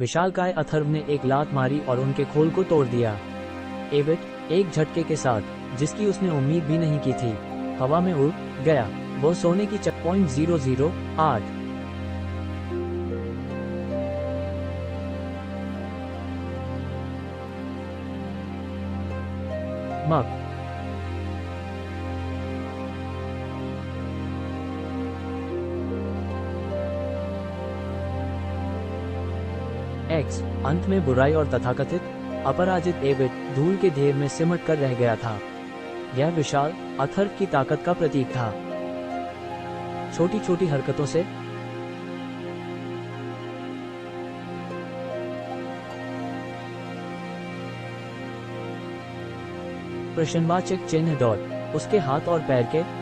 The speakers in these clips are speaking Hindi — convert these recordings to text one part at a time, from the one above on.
विशालकाय अथर्व ने एक लात मारी और उनके खोल को तोड़ दिया। एविट एक झटके के साथ, जिसकी उसने उम्मीद भी नहीं की थी, हवा में उड़ गया। वो सोने की चक 0.008 मक एक्स अंत में बुराई और तथाकथित अपराजित एविट धूल के ढेर में सिमट कर रह गया था। यह विशाल अथर्व की ताकत का प्रतीक था। छोटी छोटी हरकतों से प्रश्नवाचक चिन्ह डॉट उसके हाथ और पैर के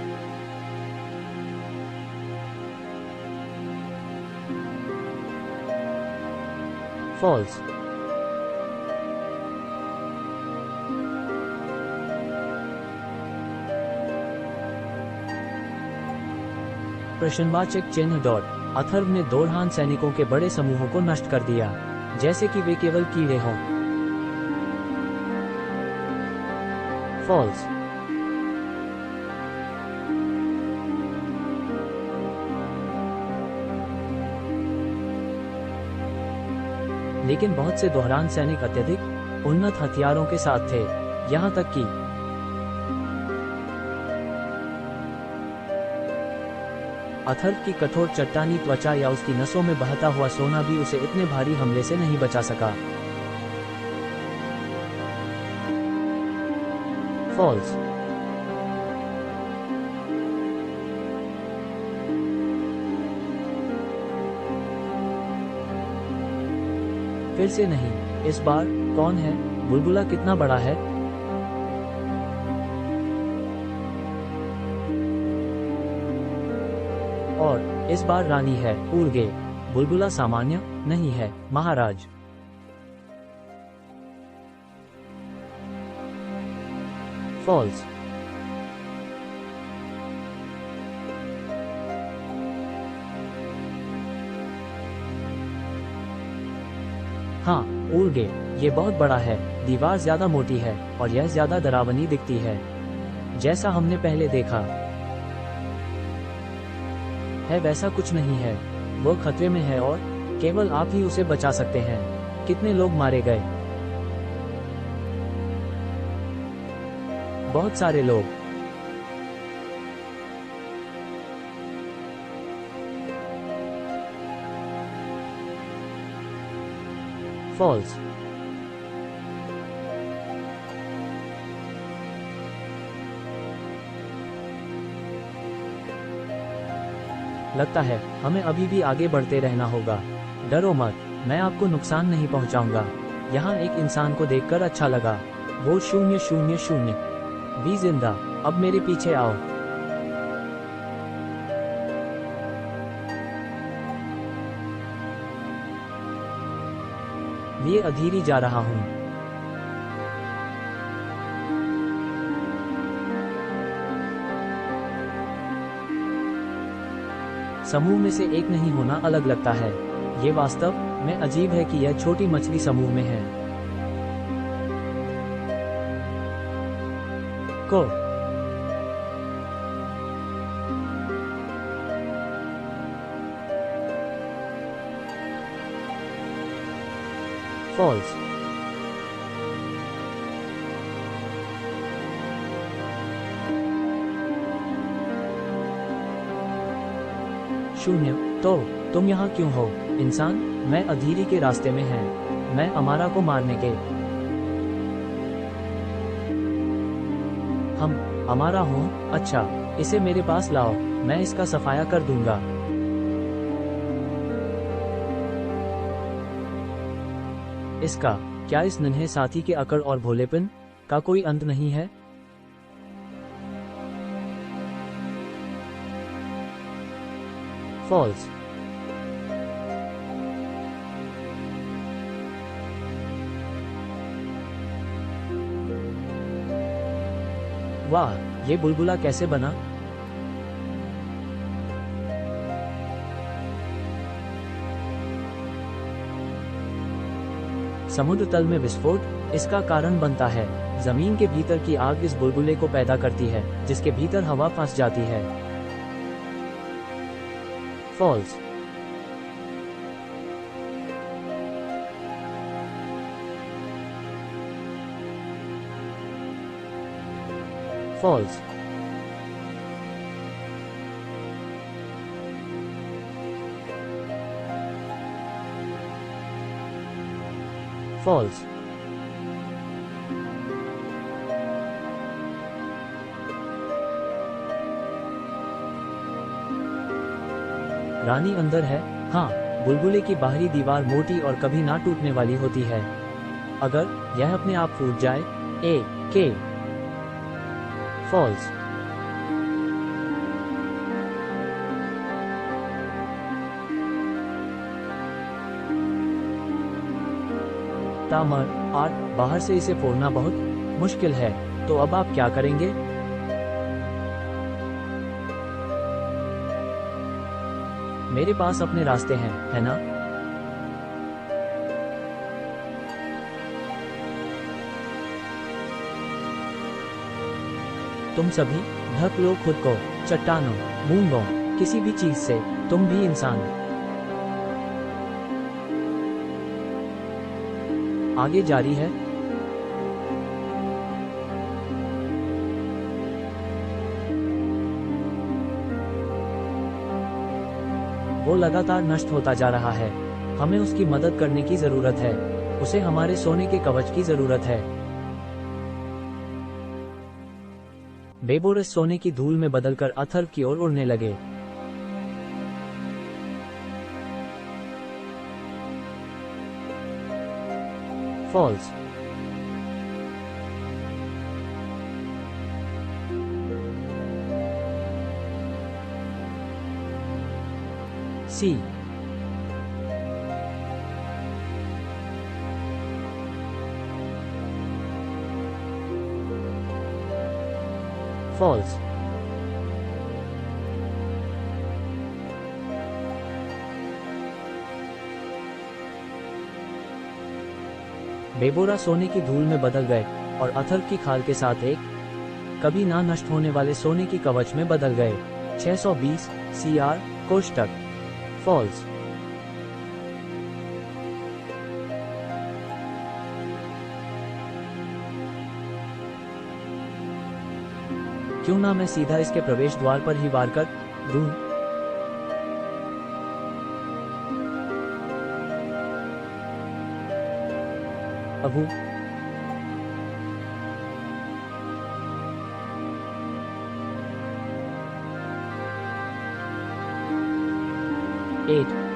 फॉल्स। प्रश्नवाचक चिन्ह डॉट अथर्व ने दोरहान सैनिकों के बड़े समूहों को नष्ट कर दिया, जैसे कि वे केवल कीड़े हों। फॉल्स। लेकिन बहुत से दोहरान सैनिक अत्यधिक उन्नत हथियारों के साथ थे, यहां तक कि अथर्व की कठोर चट्टानी त्वचा या उसकी नसों में बहता हुआ सोना भी उसे इतने भारी हमले से नहीं बचा सका। फॉल्स। फिर से नहीं। इस बार कौन है? बुलबुला कितना बड़ा है? और इस बार रानी है उर्गे। बुलबुला सामान्य नहीं है, महाराज। फॉल्स। हाँ, उर्गे, ये बहुत बड़ा है। दीवार ज्यादा मोटी है और यह ज्यादा डरावनी दिखती है, जैसा हमने पहले देखा है वैसा कुछ नहीं है। वो खतरे में है और केवल आप ही उसे बचा सकते हैं। कितने लोग मारे गए? बहुत सारे लोग। फॉल्स। लगता है हमें अभी भी आगे बढ़ते रहना होगा। डरो मत, मैं आपको नुकसान नहीं पहुंचाऊंगा। यहाँ एक इंसान को देखकर अच्छा लगा। वो 000 भी जिंदा। अब मेरे पीछे आओ। लिए अधीरी जा रहा हूं। समूह में से एक नहीं होना अलग लगता है। ये वास्तव में अजीब है कि यह छोटी मछली समूह में है। को फॉल्स। शून्य। तो तुम यहाँ क्यों हो इंसान? मैं अधीरी के रास्ते में है। मैं अमारा को मारने के। हम अमारा हूँ? अच्छा, इसे मेरे पास लाओ, मैं इसका सफाया कर दूंगा। इसका क्या इस नन्हे साथी के अकड़ और भोलेपन का कोई अंत नहीं है? फॉल्स। वाह, ये बुलबुला कैसे बना? समुद्र तल में विस्फोट इसका कारण बनता है। जमीन के भीतर की आग इस बुलबुले को पैदा करती है, जिसके भीतर हवा फंस जाती है। फॉल्स। फॉल्स। फॉल्स। रानी अंदर है। हाँ, बुलबुले की बाहरी दीवार मोटी और कभी ना टूटने वाली होती है। अगर यह अपने आप फूट जाए, के फॉल्स। तामर आर्ट बाहर से इसे फोड़ना बहुत मुश्किल है, तो अब आप क्या करेंगे? मेरे पास अपने रास्ते हैं, है ना? तुम सभी ढक लो खुद को, चट्टानों, मूंगों, किसी भी चीज से। तुम भी इंसान। आगे जारी है। वो लगातार नष्ट होता जा रहा है। हमें उसकी मदद करने की जरूरत है। उसे हमारे सोने के कवच की जरूरत है। बेबोरस सोने की धूल में बदलकर अथर्व की ओर उड़ने लगे। फॉल्स। सी। फॉल्स। बेबोरा सोने की धूल में बदल गए और अथर्व की खाल के साथ एक कभी ना नष्ट होने वाले सोने की कवच में बदल गए। 620 CR कोष्टक। फॉल्स। क्यों ना मैं सीधा इसके प्रवेश द्वार पर ही वार कर दूं? अबू।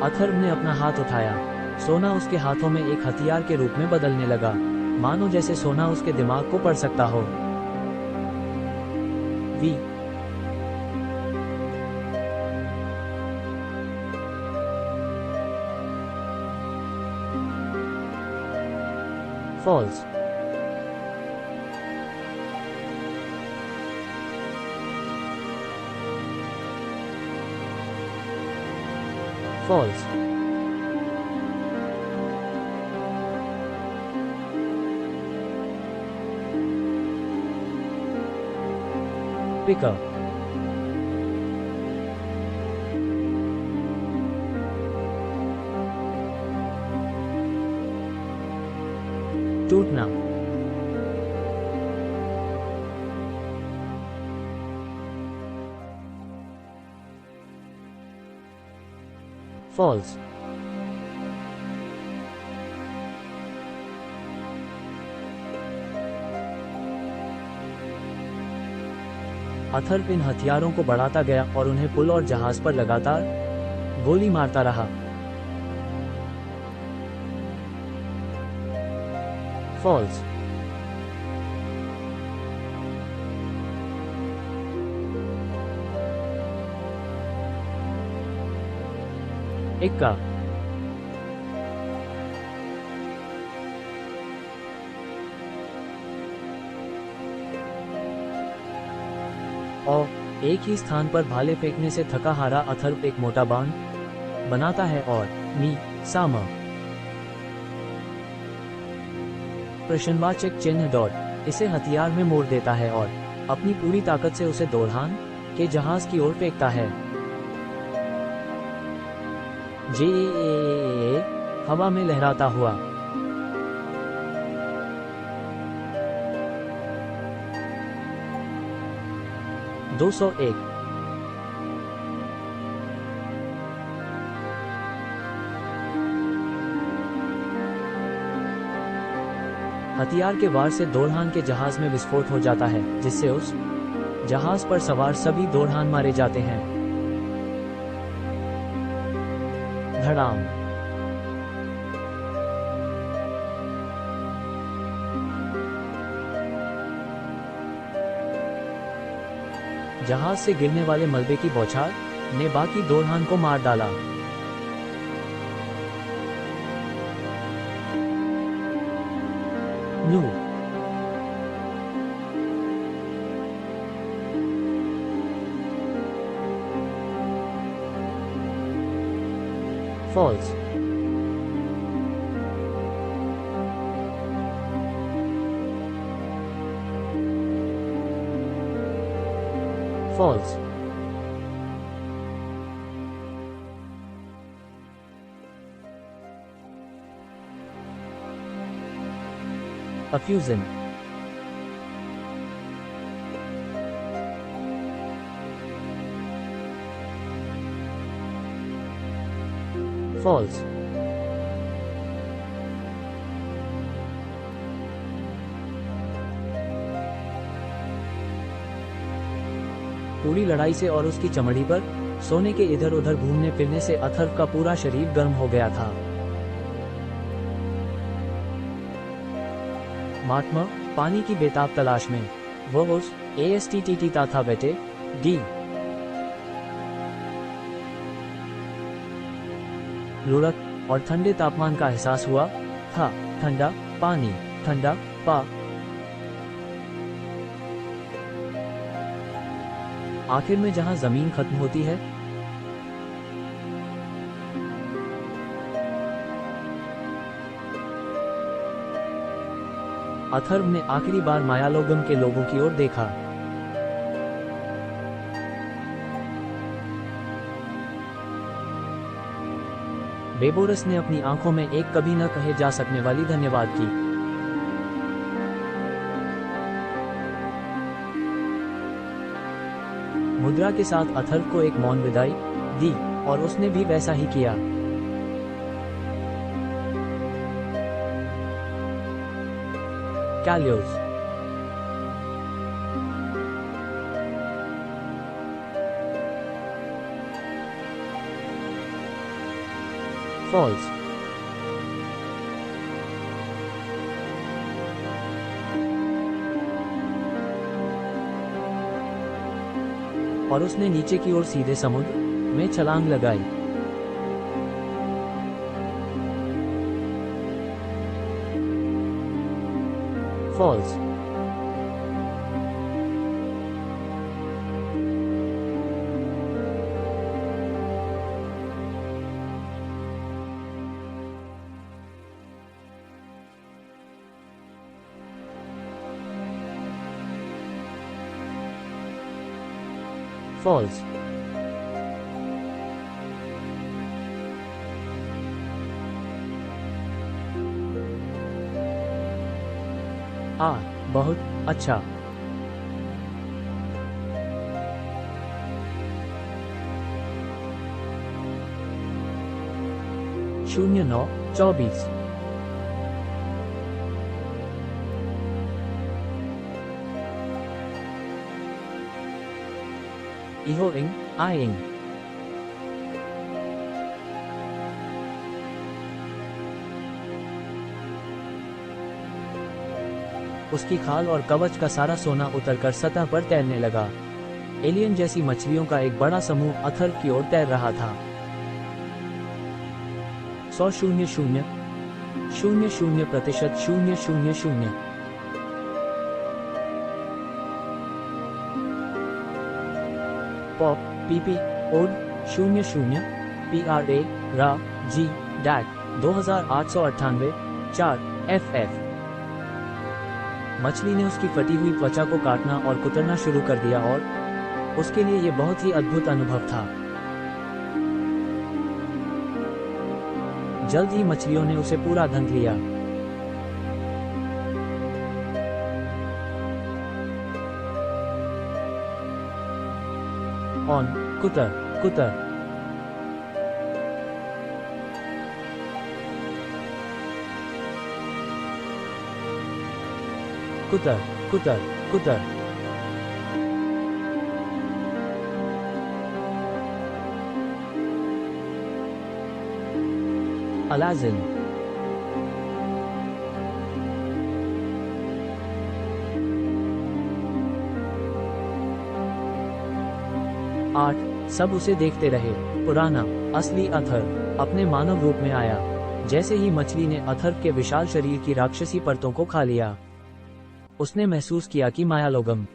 अथर्व ने अपना हाथ उठाया। सोना उसके हाथों में एक हथियार के रूप में बदलने लगा, मानो जैसे सोना उसके दिमाग को पढ़ सकता हो। वी। फॉल्स। फॉल्स। पिकअप। टूटना। फॉल्स। अथर्व इन हथियारों को बढ़ाता गया और उन्हें पुल और जहाज पर लगातार गोली मारता रहा। फॉल्स। इक्का। और एक ही स्थान पर भाले फेंकने से थका हारा अथर्व एक मोटा बाण बनाता है और मी सामा प्रश्नवाचक चिन्ह डॉट इसे हथियार में मोड़ देता है और अपनी पूरी ताकत से उसे दोरहान के जहाज की ओर फेंकता है। जे हवा में लहराता हुआ। दो सौ एक। हथियार के वार से दोरहान के जहाज में विस्फोट हो जाता है, जिससे उस जहाज पर सवार सभी दोरहान मारे जाते हैं। धड़ाम। जहाज से गिरने वाले मलबे की बौछार ने बाकी दोरहान को मार डाला। New. False. False. A fusion. False. पूरी लड़ाई से और उसकी चमड़ी पर सोने के इधर उधर घूमने फिरने से अथर्व का पूरा शरीर गर्म हो गया था। महात्मा पानी की बेताब तलाश में वो उस ASTTT था बेटे। डी। लुढ़क और ठंडे तापमान का एहसास हुआ था। ठंडा पानी, ठंडा पा। आखिर में जहां जमीन खत्म होती है, अथर्व ने आखिरी बार मायालोगम के लोगों की ओर देखा। बेबोरस ने अपनी आंखों में एक कभी न कहे जा सकने वाली धन्यवाद की। मुद्रा के साथ अथर्व को एक मौन विदाई दी और उसने भी वैसा ही किया। Kalyos. False. और उसने नीचे की ओर सीधे समुद्र में छलांग लगाई। False. False. बहुत अच्छा। शून्य 9 24। इहो इंग आइंग। उसकी खाल और कवच का सारा सोना उतरकर सतह पर तैरने लगा। एलियन जैसी मछलियों का एक बड़ा समूह अथर्व की ओर तैर रहा था। 100 0 0 0 0% 0 0 0। पॉप पीपी ओड 0 0 PRA रा जी डैट 2898 4 FF। मछली ने उसकी फटी हुई त्वचा को काटना और कुतरना शुरू कर दिया और उसके लिए ये बहुत ही अद्भुत अनुभव था। जल्द ही मछलियों ने उसे पूरा ढंक लिया। ऑन कुतर कुतर कुतर कुतर कुतर अलाजिन। आठ सब उसे देखते रहे। पुराना असली अथर अपने मानव रूप में आया। जैसे ही मछली ने अथर के विशाल शरीर की राक्षसी परतों को खा लिया, उसने महसूस किया कि मायालोगम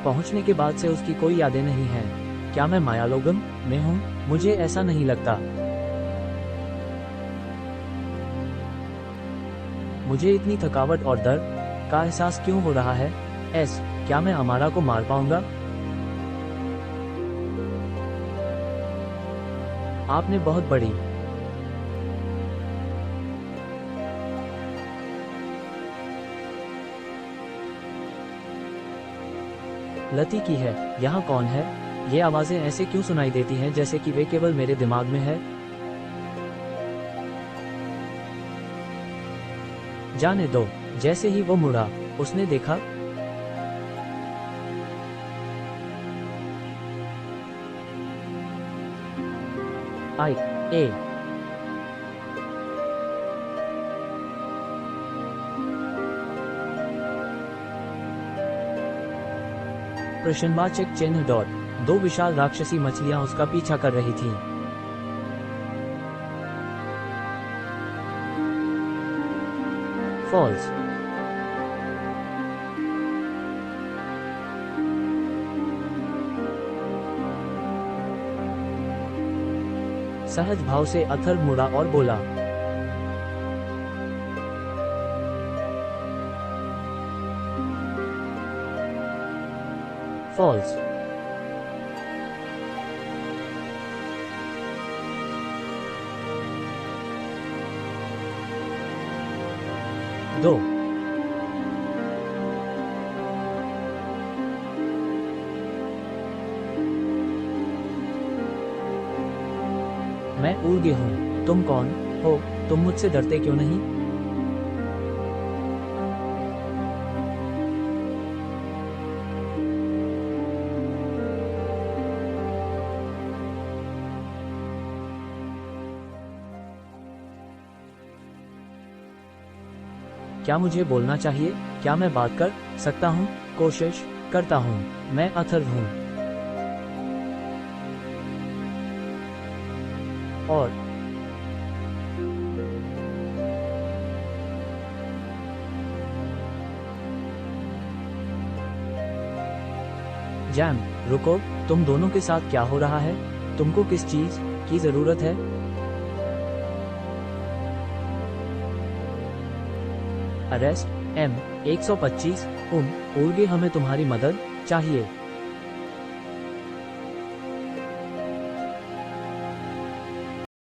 पहुंचने के बाद से उसकी कोई यादें नहीं हैं। क्या मैं मायालोगम में हूं? मुझे ऐसा नहीं लगता। मुझे इतनी थकावट और दर्द का एहसास क्यों हो रहा है? क्या मैं अमारा को मार पाऊंगा? आपने बहुत बड़ी गलती की है। यहाँ कौन है? ये आवाजें ऐसे क्यों सुनाई देती हैं जैसे कि वे केवल मेरे दिमाग में है? जाने दो। जैसे ही वो मुड़ा, उसने देखा ए प्रश्नवाचक चिन्ह डॉट। दो विशाल राक्षसी मछलियां उसका पीछा कर रही थीं। फॉल्स। सहज भाव से अथर मुड़ा और बोला, फॉल्स। दो। मैं ऊर्गे हूँ। तुम कौन हो? तुम मुझसे डरते क्यों नहीं? क्या मुझे बोलना चाहिए? क्या मैं बात कर सकता हूँ? कोशिश करता हूँ। मैं अथर हूँ। और जैम, रुको। तुम दोनों के साथ क्या हो रहा है? तुमको किस चीज की जरूरत है? Arrest M 125। ऊर्गे, हमें तुम्हारी मदद चाहिए।